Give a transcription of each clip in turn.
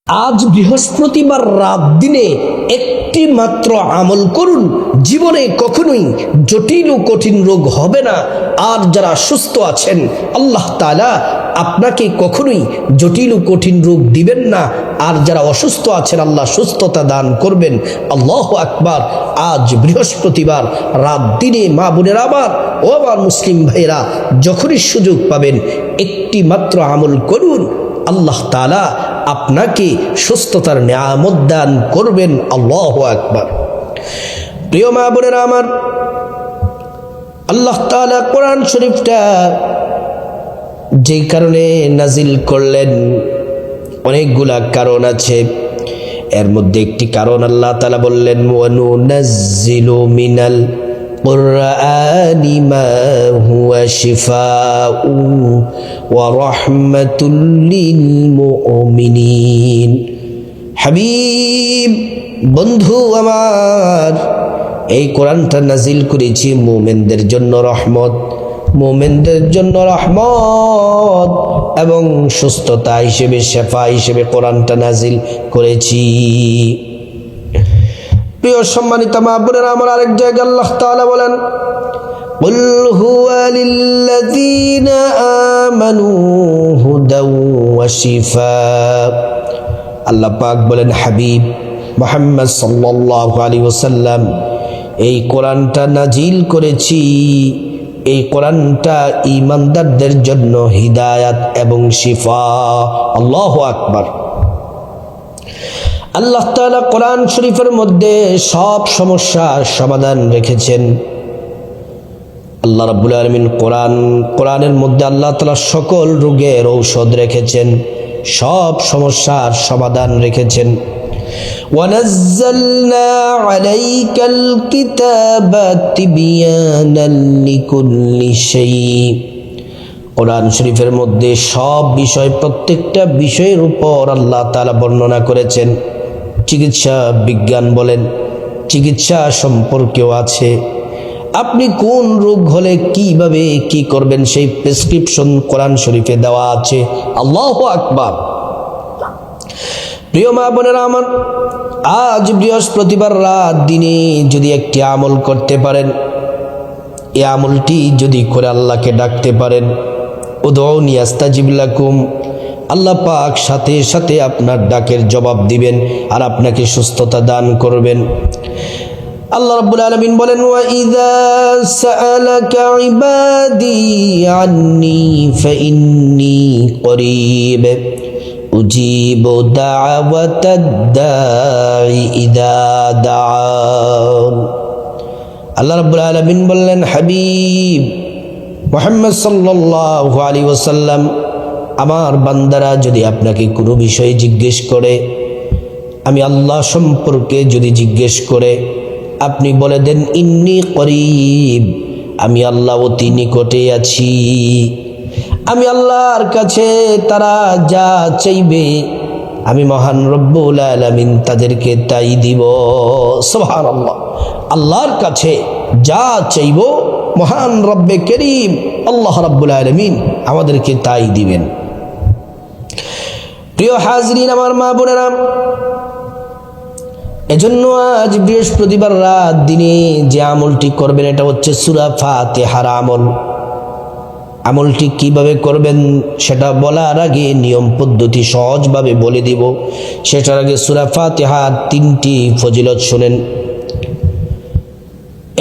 আজ বৃহস্পতিবার রাত দিনে একটি মাত্র আমল করুন, জীবনে কখনোই জটিল ও কঠিন রোগ হবে না। আর যারা সুস্থ আছেন আল্লাহ তাআলা আপনাকে কখনোই জটিল ও কঠিন রোগ দিবেন না। আর যারা অসুস্থ আছেন আল্লাহ সুস্থতা দান করবেন। আল্লাহু আকবার। আজ বৃহস্পতিবার রাত দিনে মা বোনেরা আমার ও আমার মুসলিম ভাইরা যখনই সুযোগ পাবেন একটি মাত্র আমল করুন, আল্লাহ তাআলা আপনাকে সুস্থতার নিয়ামত দান করবেন। আল্লাহু আকবার। প্রিয় মা বোনেরা আমার, আল্লাহ তাআলা কোরআন শরীফটা যেই কারণে নাজিল করলেন অনেকগুলা কারণ আছে। এর মধ্যে একটি কারণ আল্লাহ তাআলা বললেন, ওয়া নুনাজ্জিলু মিনাল কুরআনি মা হুয়া শিফাউ ওয়া রাহমাতুল লিল মুমিনিন। হাবিব বন্ধু আমার, এই কোরআনটা নাজিল করেছি মুমিনদের জন্য রহমত, মুমিনদের জন্য রহমত এবং সুস্থতা হিসেবে, শেফা হিসেবে কোরআনটা নাজিল করেছি। প্রিয় সম্মানিত মা বোনেরা আমার, আরেক জায়গায় আল্লাহ তাআলা বলেন, কুল হুয়া লিল্লাযীনা আমানু হুদাও ওয়া শিফা। আল্লাহ পাক বলেন, হাবিব মুহাম্মদ সাল্লাল্লাহু আলাইহি ওয়াসাল্লাম, এই কোরআনটা নাজিল করেছি, এই কোরআনটা ঈমানদারদের জন্য হিদায়াত এবং শিফা। আল্লাহু আকবার। আল্লাহ তাআলা কোরআন শরীফের মধ্যে সব সমস্যার সমাধান রেখেছেন। আল্লাহ রাব্বুল আলামিন কোরআনের মধ্যে আল্লাহ তাআলা সকল রোগের ঔষধ রেখেছেন, সব সমস্যার সমাধান রেখেছেন। وَنَزَّلْنَا عَلَيْكَ الْكِتَابَ تِبْيَانًا لِكُلِّ شَيْءٍ। কোরআন শরীফের মধ্যে সব বিষয়, প্রত্যেকটা বিষয়ের উপর আল্লাহ তাআলা বর্ণনা করেছেন। চিকিৎসা বিজ্ঞান বলেন, চিকিৎসা সম্পর্কেও আছে। আপনি কোন রোগ হলে কিভাবে কি করবেন সেই প্রেসক্রিপশন কোরআন শরীফে দেওয়া আছে। আল্লাহু আকবার। প্রিয় মা বোনেরা আমার, আজ বৃহস্পতিবার রাত দিনে যদি একটি আমল করতে পারেন, এই আমলটি যদি করে আল্লাহকে ডাকতে পারেন, উদউনি আস্তাজিব লাকুম, আল্লাহ পাক সাথে সাথে আপনার ডাকের জবাব দিবেন আর আপনাকে সুস্থতা দান করবেন। আল্লাহ রাব্বুল আলামিন বলেন, ওয়া ইযা সাআলাকা ইবাদি আন্নী ফাইন্নী করিব উজিবু দাওয়াতাদ দাঈ ইযা দাআন। আল্লাহ রাব্বুল আলামিন বললেন, হাবিব মুহাম্মদ সাল্লাল্লাহু আলাইহি ওয়াসাল্লাম, আমার বান্দারা যদি আপনাকে কোনো বিষয়ে জিজ্ঞেস করে, আমি আল্লাহ সম্পর্কে যদি জিজ্ঞেস করে, আপনি বলে দেন ইন্নী করিব, আমি আল্লাহ অতি নিকটে আছি। আমি আল্লাহর কাছে তারা যা চাইবে আমি মহান রব্বুল আলামিন তাদেরকে তাই দিব। সুবহানাল্লাহ। আল্লাহর কাছে যা চাইব মহান রব্বে করিম আল্লাহ রাব্বুল আলামিন আমাদেরকে তাই দিবেন। প্রিয় হাজরিন আমার মা বোনেরা, এজন্য আজ বৃহস্পতিবার রাত দিনে যে আমলটি করবেন এটা হচ্ছে সূরা ফাতিহার আমল। আমলটি কিভাবে করবেন সেটা বলার আগে নিয়ম পদ্ধতি সহজভাবে বলে দিব। সেটার আগে সূরা ফাতিহার 3টি ফজিলত শুনেন।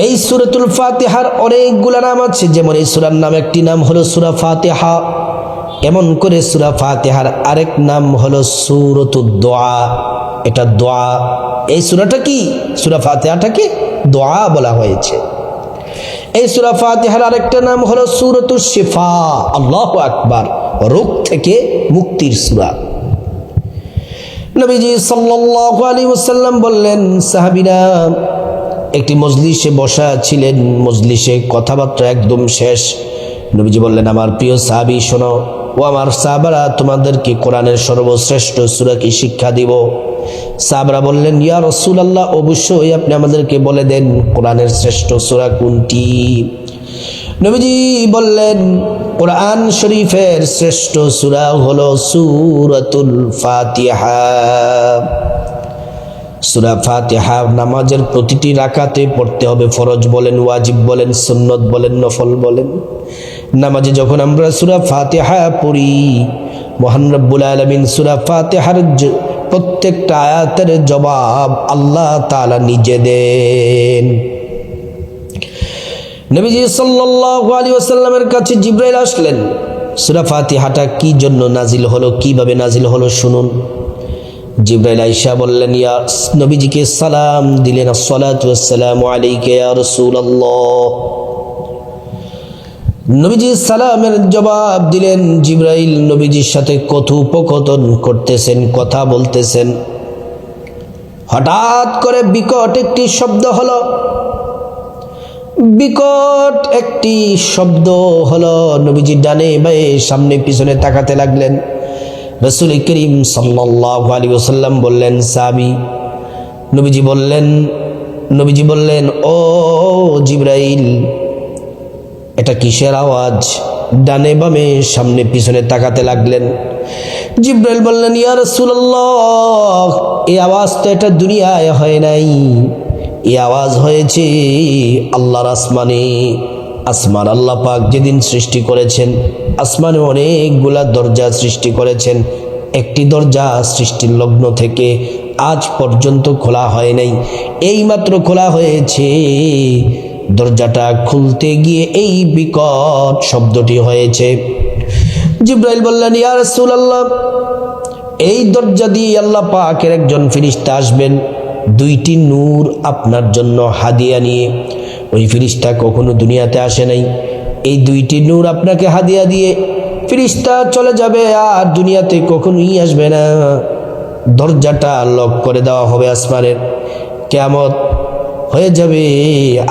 এই সূরাতুল ফাতিহার অনেকগুলো নাম আছে, যেমন এই সূরার নাম একটি নাম হলো সূরা ফাতিহা, এমন করে সূরা ফাতিহার আরেক নাম হলো সূরাতুদ দোয়া, এটা দোয়া। এই সূরাটা কি, সূরা ফাতিহাটাকে দোয়া বলা হয়েছে। এই সূরা ফাতিহার আরেকটা নাম হলো সূরাতুশ শিফা। আল্লাহু আকবার। রোগ থেকে মুক্তির সূরা। নবীজি সাল্লাল্লাহু আলাইহি ওয়াসাল্লাম বললেন, সাহাবীরা একটি মজলিসে বসা ছিলেন, মজলিসে কথাবার্তা একদম শেষ। নবীজি বললেন, আমার প্রিয় সাহাবী শোনো, ও আমার সাহাবারা, তোমাদেরকে কোরআনের সর্বশ্রেষ্ঠ সূরা কি শিক্ষা দিব। সাহাবারা বললেন, ইয়া রাসূলুল্লাহ, অবশ্যই আপনি আমাদেরকে বলে দেন কোরআনের শ্রেষ্ঠ সূরা কোনটি। নবীজি বললেন কোরআন শরীফের শ্রেষ্ঠ সূরা হলো সূরাতুল ফাতিহা। সূরা ফাতিহা নামাজের প্রতিটি রাকাতে পড়তে হবে, ফরজ বলেন, ওয়াজিব বলেন, সুন্নত বলেন, নফল বলেন। নামাজে যখন আমরা সূরা ফাতিহা পড়ি, মহান রব্বুল আলামিন সূরা ফাতিহার প্রত্যেকটা আয়াতের জবাব আল্লাহ তাআলা নিজে দেন। নবীজি সাল্লাল্লাহু আলাইহি ওয়াসাল্লামের কাছে জিবরাইল আসলেন। সূরা ফাতিহাটা কি জন্য নাজিল হলো, কিভাবে নাজিল হলো শুনুন। জিবরাইল আয়েশা বললেন, ইয়া নবীজিকে সালাম দিলেন, আসসালাতু ওয়াসসালামু আলাইকা ইয়া রাসূলুল্লাহ। নবীজি সালামের জবাব দিলেন। জিবরাইল নবীজির সাথে কথোপকথন করতেছেন, কথা বলতেছেন। হঠাৎ করে বিকট একটি শব্দ হলো, বিকট একটি শব্দ হলো। নবীজি ডানে বাঁয়ে সামনে পিছনে তাকাতে লাগলেন। রাসূল করিম সাল্লাল্লাহু আলাইহি ওয়াসাল্লাম বললেন, সাহাবী। নবীজি বললেন, ও জিবরাইল, এটা কিসের আওয়াজ? ডানে বামে সামনে পিছনে তাকাতে লাগলেন। জিবরাইল বললেন, ইয়া রাসূলুল্লাহ, এই আওয়াজ তো এটা দুনিয়ায় হয় নাই, এই আওয়াজ হয়েছে আল্লাহর আসমানে। আসমান আল্লাহ পাক যেদিন সৃষ্টি করেছেন, আসমানে অনেকগুলা দরজা সৃষ্টি করেছেন। একটি দরজা সৃষ্টির লগ্ন থেকে আজ পর্যন্ত খোলা হয় নাই, এইমাত্র খোলা হয়েছে। দরজাটা খুলতে গিয়ে এই বিকট শব্দটি হয়েছে। জিবরাইল বললেন, ইয়া রাসূলুল্লাহ, এই দরজা দিয়ে আল্লাহ পাকের একজন ফেরেশতা আসবেন, দুইটি নূর আপনার জন্য হাদিয়া নিয়ে। ওই ফেরেশতা কখনো দুনিয়াতে আসে নাই। এই দুইটি নূর আপনাকে হাদিয়া দিয়ে ফেরেশতা চলে যাবে, আর দুনিয়াতে কখনোই আসবে না। দরজাটা লক করে দেওয়া হবে আসমানের, কিয়ামত হয়ে যাবে,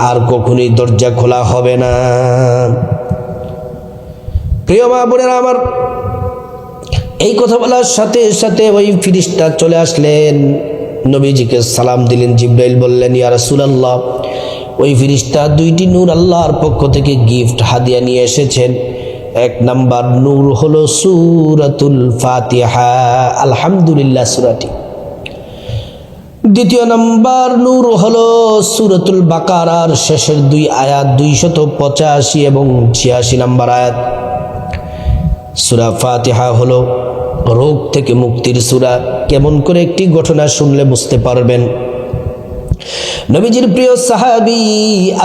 আর কখনোই দরজা খোলা হবে না। প্রিয় মা বোনেরা আমার, এই কথা বলার সাথে সাথে ওই ফেরেশতা চলে আসলেন, নবীজিকে সালাম দিলেন। জিবরাইল বললেন, ইয়া রাসূলুল্লাহ, ওই ফেরেশতা দুইটি নূর আল্লাহর পক্ষ থেকে গিফট হাদিয়া নিয়ে এসেছেন। এক নাম্বার নূর হলো সূরাতুল ফাতিহা, আলহামদুলিল্লাহ সূরাটি। দ্বিতীয় নাম্বার নূর হলো সূরাতুল বাকারার শেষের দুই আয়াত, 285 এবং 86 নাম্বার আয়াত। সূরা ফাতিহা হলো রোগ থেকে মুক্তির সূরা। কেমন করে একটি ঘটনা শুনলে বুঝতে পারবেন। নবীজির প্রিয় সাহাবী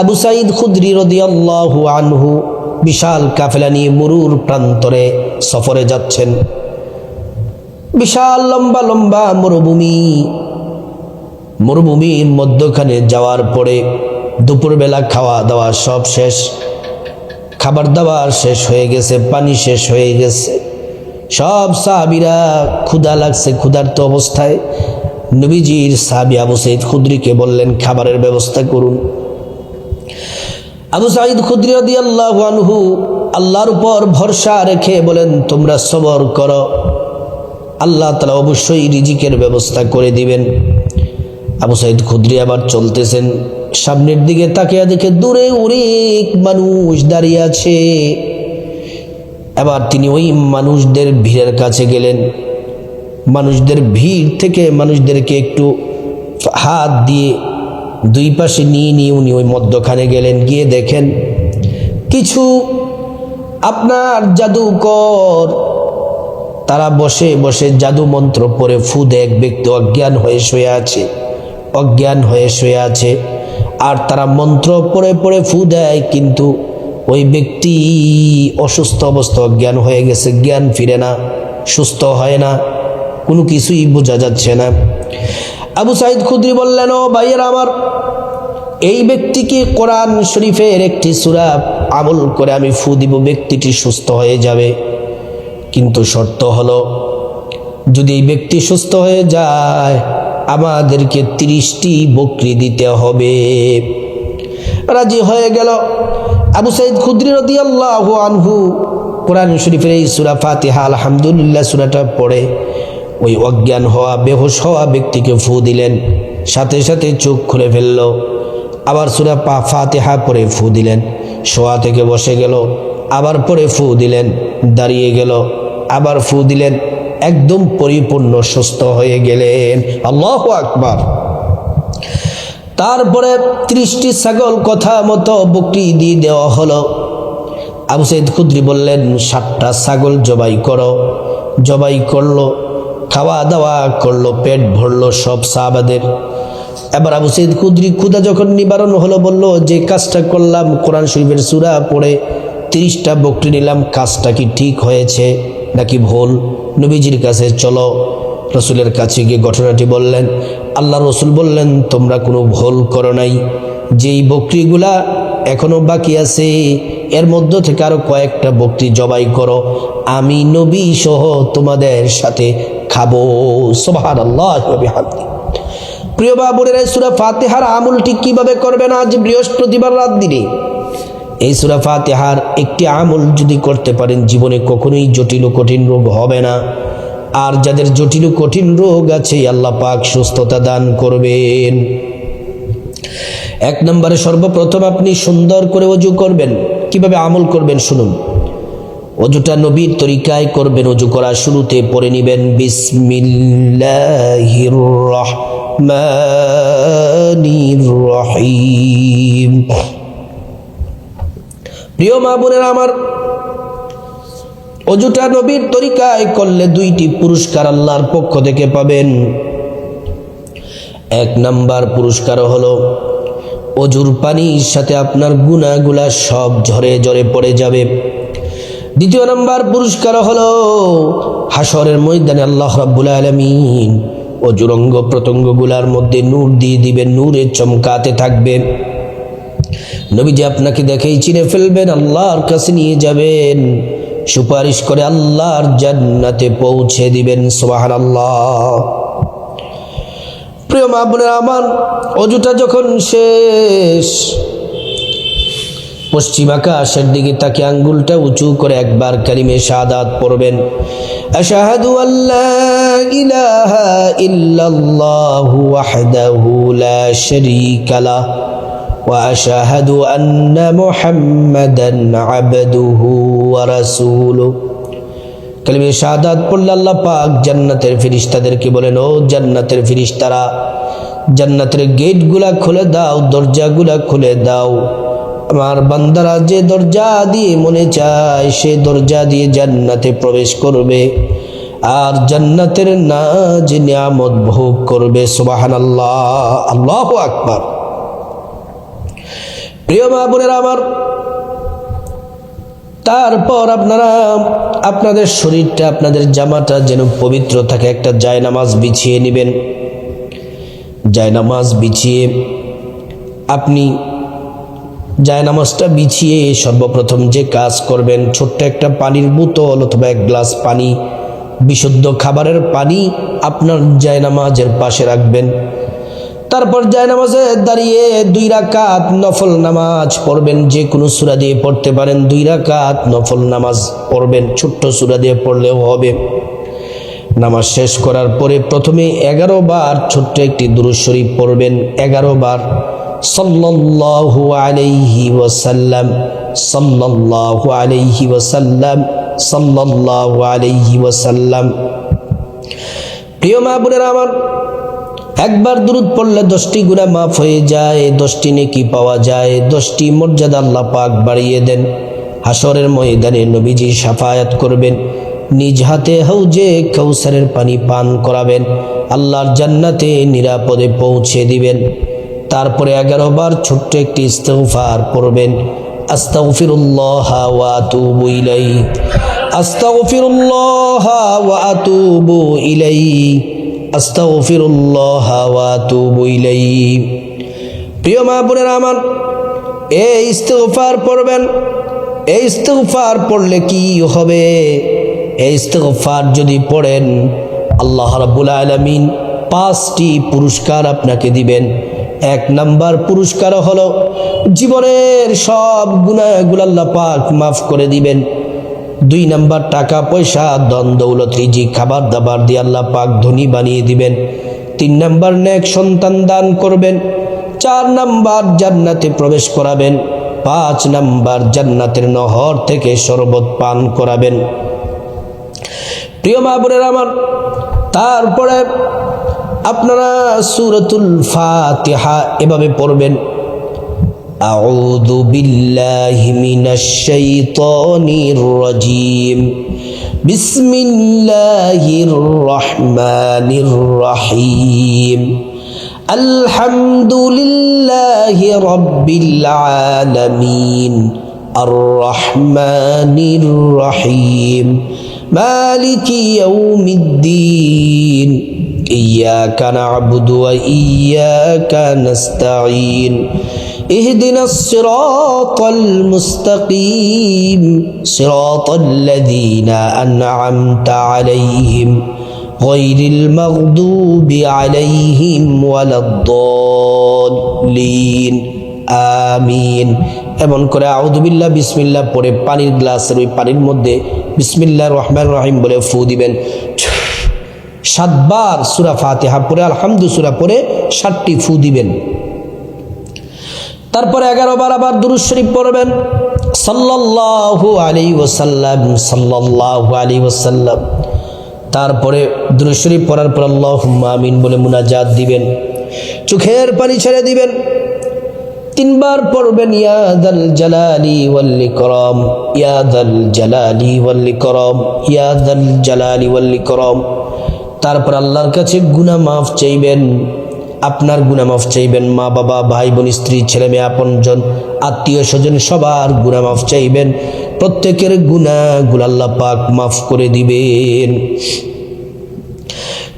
আবু সাঈদ খুদরি রাদিয়াল্লাহু আনহু বিশাল কাফেলা নিয়ে মরুর প্রান্তরে সফরে যাচ্ছেন। বিশাল লম্বা লম্বা মরুভূমির মধ্যখানে যাওয়ার পরে দুপুরবেলা খাওয়া দাওয়া সব শেষ, খাবার দাবার শেষ হয়ে গেছে, পানি শেষ হয়ে গেছে। সব সাহাবীরা ক্ষুধা লাগছে, ক্ষুধার্ত অবস্থায় নবীজির সাহাবী আবু সাঈদ খুদরিকে বললেন, খাবারের ব্যবস্থা করুন। আবু সাঈদ খুদরি রাদিয়াল্লাহু আনহু আল্লাহর উপর ভরসা রেখে বলেন, তোমরা সবর করো, আল্লাহ তাআলা অবশ্যই রিজিকের ব্যবস্থা করে দিবেন। আবু সাঈদ খুদরি আবার চলতেছেন, সামনের দিকে তাকিয়ে দেখে দূরে অনেক মানুষ দাঁড়িয়ে আছে। এবার তিনি ওই মানুষদের ভিড়ের কাছে গেলেন। মানুষদের ভিড় থেকে মানুষদেরকে একটু হাত দিয়ে দুই পাশে নিয়ে উনি ওই মধ্যখানে গেলেন। গিয়ে দেখেন কিছু আপনার জাদুকর, তারা বসে বসে জাদু মন্ত্র পড়ে ফু দেয়। এক ব্যক্তি অজ্ঞান হয়ে শুয়ে আছে, আর তারা মন্ত্র পড়ে পড়ে ফু দেয়, কিন্তু ওই ব্যক্তি অসুস্থ অবস্থা, অজ্ঞান হয়ে গেছে, জ্ঞান ফিরে না, সুস্থ হয় না, কোনো কিছুই বোঝা যাচ্ছে না। আবু সাঈদ খুদরি বললেন, ও ভাইয়েরা আমার, এই ব্যক্তিকে কোরআন শরীফের একটি সূরা আমল করে আমি ফু দিব, ব্যক্তিটি সুস্থ হয়ে যাবে। কিন্তু শর্ত হলো, যদি এই ব্যক্তি সুস্থ হয়ে যায় আমাদেরকে 30টি বকরি দিতে হবে। রাজি হয়ে গেল। আবু সাঈদ খুদরি রাদিয়াল্লাহু আনহু কোরআন শরীফের এই সূরা ফাতিহা আলহামদুলিল্লাহ সূরাটা পড়ে ওই অজ্ঞান হওয়া, বেহুশ হওয়া ব্যক্তিকে ফু দিলেন, সাথে সাথে চোখ খুলে ফেলল। আবার সূরা ফাতিহা পড়ে ফু দিলেন, শোয়া থেকে বসে গেল, আবার পরে ফু দিলেন, দাঁড়িয়ে গেল, আবার ফু দিলেন, একদম পরিপূর্ণ সুস্থ হয়ে গেলেন। আল্লাহু আকবার। তারপরে 30টি ছাগল কথা মতো বকরি দিয়ে দেওয়া হলো। আবু সাঈদ খুদরি বললেন 7টা ছাগল জবাই করো। জবাই করলো, খাওয়া দাওয়া করলো, পেট ভরলো সব সাহাবাদের। এবার আবু সাঈদ খুদরি ক্ষুধা যখন নিবারণ হলো বলল, যে কাজটা করলাম, কোরআন শরীফের সূরা পড়ে 30টা বকরি নিলাম, কাজটা কি ঠিক হয়েছে নাকি ভুল? নবীজির কাছে চলো। রসুলের কাছে গিয়ে ঘটনাটি বললেন। আল্লাহ রসুল বললেন, তোমরা কোনো ভুল করো নাই, যেই বকরিগুলা এখনো বাকি আছে এর মধ্য থেকে আরো কয়েকটা বকরি জবাই করো, আমি নবী সহ তোমাদের সাথে খাবো। সুবহানাল্লাহ ওয়া বিহামদিহি। প্রিয় বাবুরেরা, সূরা ফাতিহার আমলটি কিভাবে করবেন আজ বৃহস্পতিবার রাত দিনে? এই সূরা ফাতিহার একটি আমল যদি করতে পারেন, জীবনে কখনোই জটিল ও কঠিন রোগ হবে না। আর যাদের জটিল ও কঠিন রোগ আছে, আল্লাহ পাক সুস্থতা দান করবেন। 1 নম্বরে সর্বপ্রথম আপনি সুন্দর করে ওযু করবেন। কিভাবে আমল করবেন শুনুন। ওযুটা নবীর তরিকায় করবেন। ওযু করার শুরুতে পড়ে নেবেন বিসমিল্লাহির রহমানির রহিম। প্রিয় মা বোনেরা আমার, ওযুটা নবীর তরিকায় করলে 2টি পুরস্কার আল্লাহর পক্ষ থেকে পাবেন। 1 নাম্বার পুরস্কার হলো ওযুর পানির সাথে আপনার গুনাহগুলা সব ঝরে ঝরে পড়ে যাবে। 2 নাম্বার পুরস্কার হলো হাসরের ময়দানে আল্লাহ রাব্বুল আলামিন ওযুর অঙ্গ প্রত্যঙ্গগুলার মধ্যে নূর দিয়ে দিবেন, নূরে চমকাতে থাকবে। নবীজি আপনাকে দেখেই চিনে ফেলবেন, আল্লাহর কাছে নিয়ে যাবেন, সুপারিশ করে আল্লাহর জান্নাতে পৌঁছে দিবেন। সুবহানাল্লাহ। প্রিয় মা বোনেরা আমার, ওযুটা যখন শেষ, পশ্চিম আকাশের দিকে তাকে আঙ্গুলটা উঁচু করে একবার কালিমে শাহাদাত পড়বেন। আশহাদু আল্লা ইলাহা ইল্লাল্লাহু ওয়াহদাহু লা শারীকা লাহ ওয়া আশহাদু আন্না মুহাম্মাদান আবদুহু ওয়া রাসূলুহু। কালিমে শাহাদাত পড়লে আল্লাহ পাক জান্নাতের ফেরেশতাদেরকে বলেন, ও জান্নাতের ফেরেশতারা, জান্নাতের গেটগুলা খুলে দাও, দরজাগুলা খুলে দাও। আমার বান্দারা যে দরজা দিয়ে মনে চায় সে দরজা দিয়ে জান্নাতে প্রবেশ করবে আর জান্নাতের নাজ নিয়ামত ভোগ করবে। সুবহানাল্লাহ, আল্লাহু আকবার। প্রিয় মা বোনেরা আমার, তারপর আপনারা আপনাদের শরীরটা, আপনাদের জামাটা যেন পবিত্র থাকে, একটা জায়নামাজ বিছিয়ে নেবেন। জায়নামাজ বিছিয়ে আপনি জায়নামাজটা বিছিয়ে সর্বপ্রথম যে কাজ করবেন, ছোট্ট একটা পানির বোতল অথবা 1 গ্লাস পানি, বিশুদ্ধ খাবারের পানি আপনার জায়নামাজের পাশে রাখবেন। তারপর জায়নামাজে দাঁড়িয়ে 2 রাকাত নফল নামাজ পড়বেন। যে কোনো সূরা দিয়ে পড়তে পারেন, 2 রাকাত নফল নামাজ পড়বেন, ছোট্ট সূরা দিয়ে পড়লেও হবে। নামাজ শেষ করার পরে প্রথমে 11 বার ছোট্ট একটি দুরূদ শরীফ পড়বেন। 11 বার সাল্লাল্লাহু আলাইহি ওয়াসাল্লাম, সাল্লাল্লাহু আলাইহি ওয়াসাল্লাম, সাল্লাল্লাহু আলাইহি ওয়াসাল্লাম। প্রিয় মা বোনেরা আমার, একবার দুরূদ পড়লে 10টি গুনাহ মাফ হয়ে যায়, 10টি নেকি পাওয়া যায়, 10টি মর্যাদা আল্লাহ পাক বাড়িয়ে দেন। হাসরের ময়দানে নবীজি শাফায়াত করবেন, নিজ হাতে হাউজে কাউসারের পানি পান করাবেন, আল্লাহর জান্নাতে নিরাপদে পৌঁছে দিবেন। তারপরে 11 বার ছোট্ট একটি ইস্তিগফার পড়বেন, আস্তাগফিরুল্লাহ ওয়া আতুবু ইলাইহি, আস্তাগফিরুল্লাহ ওয়া আতুবু ইলাইহি, আস্তাগফিরুল্লাহ ওয়া আতুবু ইলাইহি। প্রিয় মা বোনেরা আমার, এই ইস্তিগফার পড়বেন। এই ইস্তিগফার পড়লে কি হবে? এই ইস্তিগফার যদি পড়েন, আল্লাহ রাব্বুল আলামিন 5টি পুরস্কার আপনাকে দিবেন। 1 নাম্বার পুরস্কার হলো জীবনের সব গুনাহগুলো আল্লাহ পাক মাফ করে দিবেন। 2 নাম্বার টাকা পয়সা, ধন দৌলত, রিজিক, খাবার দাবার দিয়ে আল্লাহ পাক ধনী বানিয়ে দিবেন। 3 নাম্বার নেক সন্তান দান করবেন। 4 নাম্বার জান্নাতে প্রবেশ করাবেন। 5 নাম্বার জান্নাতের নহর থেকে শরবত পান করাবেন। প্রিয় মা বোনেরা আমার, তারপরে আপনারা সূরাতুল ফাতিহা এভাবে পড়বেন, আউযু বিল্লাহি মিনাশ শাইতানির রাজীম, বিসমিল্লাহির রহমানির রহিম, আলহামদুলিল্লাহি রাব্বিল আলামিন, আর রহমানির রহিম, মালিকি ইয়াউমিদ্দিন, ইয়্যাকা না'বুদু ওয়া ইয়্যাকা নাস্তাঈন, ইহদিনাস সিরাতাল মুস্তাকিম, সিরাতাল্লাযীনা আন'আমতা আলাইহিম গায়রিল মাগদুবি আলাইহিম ওয়ালাদ-দাল্লিন, আমিন। এমন করে আউযু বিল্লাহ বিসমিল্লাহ পড়ে পানির গ্লাসের ওই পানির মধ্যে বিসমিল্লাহির রহমানির রহিম বলে ফু দিবেন। 7 বার সূরা ফাতিহা পড়ে আলহামদু সূরা পড়ে 7টি ফু দিবেন। তারপরে 11 বার আবার দুরূদ শরীফ পড়বেন, সাল্লাল্লাহু আলাইহি ওয়াসাল্লাম, সাল্লাল্লাহু আলাইহি ওয়াসাল্লাম। তারপরে দুরূদ শরীফ পড়ার পর আল্লাহুম্মা আমিন বলে মুনাজাত দিবেন, চোখের পানি ছেড়ে দিবেন। 3 বার পড়বেন, ইয়া যাল জালালি ওয়াল ইকরাম, ইয়া যাল জালালি ওয়াল ইকরাম, ইয়া যাল জালালি ওয়াল ইকরাম। তারপর আল্লাহর কাছে গুনাহ মাফ চাইবেন, আপনার গুনাহ মাফ চাইবেন, মা বাবা ভাই বোন স্ত্রী ছেলে মেয়ে আপনজন আত্মীয় স্বজন সবার গুনাহ মাফ চাইবেন। প্রত্যেকের গুনাহগুলো আল্লাহ পাক মাফ করে দিবেন।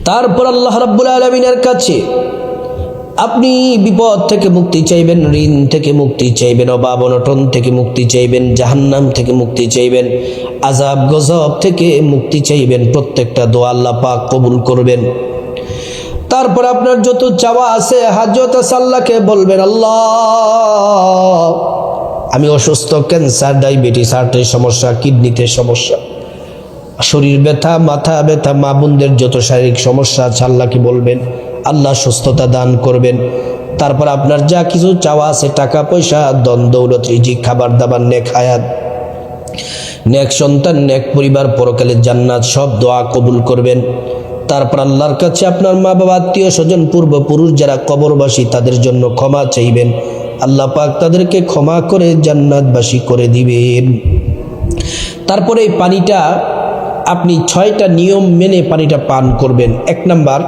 তারপর আল্লাহ রাব্বুল আলামিনের কাছে আপনি বিপদ থেকে মুক্তি চাইবেন, ঋণ থেকে মুক্তি চাইবেন, অভাব অনটন থেকে মুক্তি চাইবেন, জাহান্নাম থেকে মুক্তি চাইবেন, আযাব গজব থেকে মুক্তি চাইবেন। প্রত্যেকটা দোয়া আল্লাহ পাক কবুল করবেন। তারপর আপনার যত চাওয়া আছে, হাজত আছে, আল্লাহকে বলবেন, আল্লাহ আমি অসুস্থ, ক্যান্সার, ডায়াবেটিস, হার্টের সমস্যা, কিডনিতে সমস্যা, শরীর ব্যথা, মাথা ব্যথা, মা বোনদের যত শারীরিক সমস্যা আছে আল্লাহকে বলবেন, আল্লাহ সুস্থতা দান করবেন। তারপর আপনার যা কিছু চাওয়া আছে, টাকা পয়সা, ধন দৌলত, রিজিক, খাবার দাবার, নেক হায়াত, নেক সন্তান, নেক পরিবার, পরকালের জান্নাত, সব দোয়া কবুল করবেন। তারপর আল্লাহর কাছে আপনার মা বাবা আত্মীয় স্বজন পূর্বপুরুষ যারা কবরবাসী তাদের জন্য ক্ষমা চাইবেন, আল্লাহ পাক তাদেরকে ক্ষমা করে জান্নাতবাসী করে দিবেন। তারপরে এই পানিটা আপনি 6টা নিয়ম মেনে পানিটা পান করবেন। 1 নাম্বার,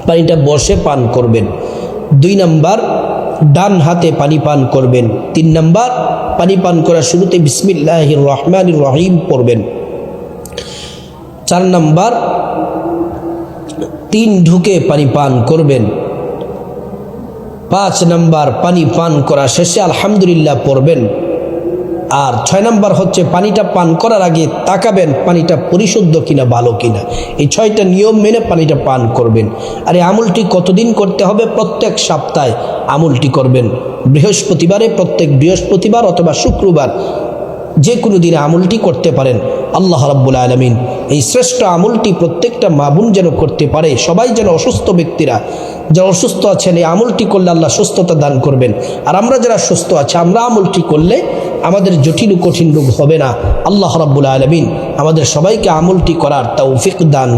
পানিটা বসে পান করবেন। 2 নাম্বার, ডান হাতে পানি পান করবেন। 3 নাম্বার, পানি পান করার শুরুতে বিসমিল্লাহির রহমানির রহিম পড়বেন। 4 নাম্বার, 3 ঢুকে পানি পান করবেন। 5 নাম্বার, পানি পান করা শেষে আলহামদুলিল্লাহ পড়বেন। আর 6 নাম্বার হচ্ছে পানিটা পান করার আগে তাকাবেন পানিটা পরিশুদ্ধ কিনা, ভালো কিনা। এই 6টা নিয়ম মেনে পানিটা পান করবেন। আর এই আমলটি কতদিন করতে হবে? প্রত্যেক সপ্তাহে আমলটি করবেন। বৃহস্পতিবারে, প্রত্যেক বৃহস্পতিবার অথবা শুক্রবার, যে কোনো দিনে আমলটি করতে পারেন। আল্লাহ রাব্বুল আলামিন এই শ্রেষ্ঠ আমলটি প্রত্যেকটা মা বোন যেন করতে পারে, সবাই যেন, অসুস্থ ব্যক্তিরা যারা অসুস্থ আছেন এই আমলটি করলে আল্লাহ সুস্থতা দান করবেন। আর আমরা যারা সুস্থ আছি আমরা আমলটি করলে আমাদের জটিল ও কঠিন রোগ হবে না। আল্লাহ রাব্বুল আলামিন আমাদের সবাইকে আমলটি করার তৌফিক দান